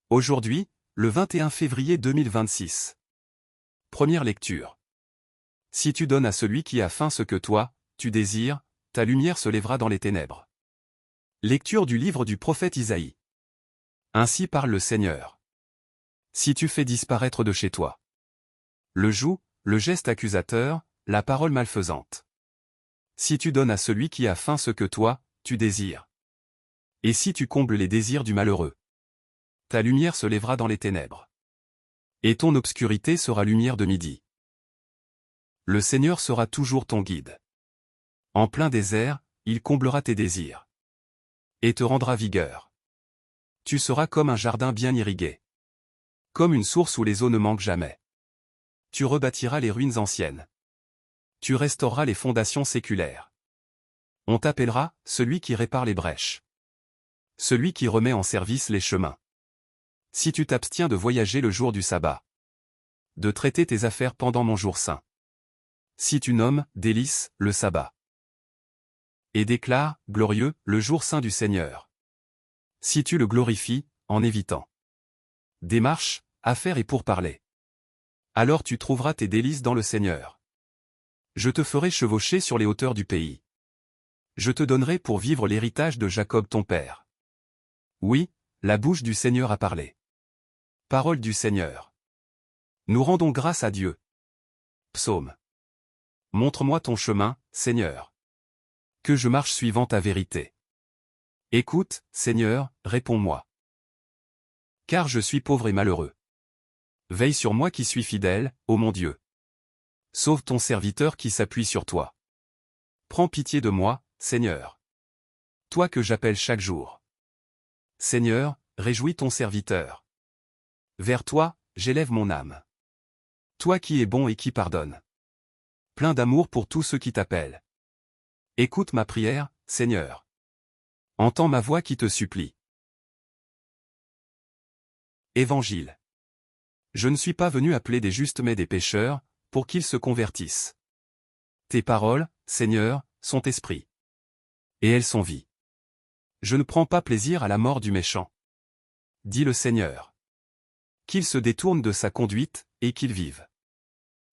Aujourd'hui, le 21 février 2026. Première lecture. Si tu donnes à celui qui a faim ce que toi, tu désires, ta lumière se lèvera dans les ténèbres. Lecture du livre du prophète Isaïe. Ainsi parle le Seigneur. Si tu fais disparaître de chez toi le joug, le geste accusateur, la parole malfaisante. Si tu donnes à celui qui a faim ce que toi, tu désires. Et si tu combles les désirs du malheureux, ta lumière se lèvera dans les ténèbres. Et ton obscurité sera lumière de midi. Le Seigneur sera toujours ton guide. En plein désert, il comblera tes désirs. Et te rendra vigueur. Tu seras comme un jardin bien irrigué. Comme une source où les eaux ne manquent jamais. Tu rebâtiras les ruines anciennes. Tu restaureras les fondations séculaires. On t'appellera celui qui répare les brèches. Celui qui remet en service les chemins. Si tu t'abstiens de voyager le jour du sabbat. De traiter tes affaires pendant mon jour saint. Si tu nommes, délice, le sabbat. Et déclare, glorieux, le jour saint du Seigneur. Si tu le glorifies, en évitant démarches, affaires et pourparlers. Alors tu trouveras tes délices dans le Seigneur. Je te ferai chevaucher sur les hauteurs du pays. Je te donnerai pour vivre l'héritage de Jacob ton père. Oui, la bouche du Seigneur a parlé. Parole du Seigneur. Nous rendons grâce à Dieu. Psaume. Montre-moi ton chemin, Seigneur. Que je marche suivant ta vérité. Écoute, Seigneur, réponds-moi. Car je suis pauvre et malheureux. Veille sur moi qui suis fidèle, ô mon Dieu. Sauve ton serviteur qui s'appuie sur toi. Prends pitié de moi, Seigneur. Toi que j'appelle chaque jour. Seigneur, réjouis ton serviteur. Vers toi, j'élève mon âme. Toi qui es bon et qui pardonne. Plein d'amour pour tous ceux qui t'appellent. Écoute ma prière, Seigneur. Entends ma voix qui te supplie. Évangile. Je ne suis pas venu appeler des justes mais des pécheurs, pour qu'ils se convertissent. Tes paroles, Seigneur, sont esprit. Et elles sont vie. Je ne prends pas plaisir à la mort du méchant. Dit le Seigneur. Qu'il se détourne de sa conduite, et qu'il vive.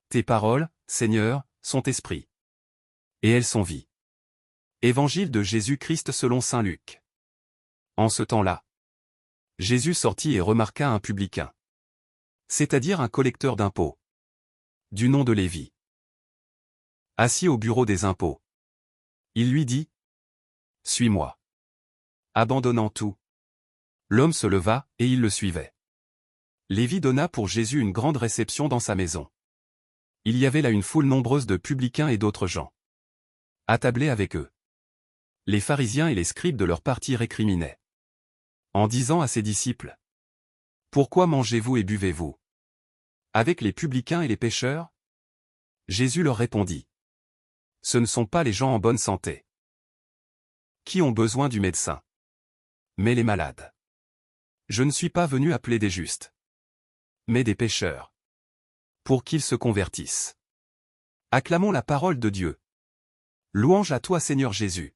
Tes paroles, Seigneur, sont esprit. Et elles sont vie. Évangile de Jésus-Christ selon saint Luc. En ce temps-là, Jésus sortit et remarqua un publicain. C'est-à-dire un collecteur d'impôts. Du nom de Lévi. Assis au bureau des impôts. Il lui dit. Suis-moi. Abandonnant tout. L'homme se leva, et il le suivait. Lévi donna pour Jésus une grande réception dans sa maison. Il y avait là une foule nombreuse de publicains et d'autres gens. Attablés avec eux. Les pharisiens et les scribes de leur parti récriminaient. En disant à ses disciples. Pourquoi mangez-vous et buvez-vous avec les publicains et les pécheurs? Jésus leur répondit. Ce ne sont pas les gens en bonne santé qui ont besoin du médecin, mais les malades. Je ne suis pas venu appeler des justes, mais des pécheurs, pour qu'ils se convertissent. Acclamons la parole de Dieu. Louange à toi Seigneur Jésus.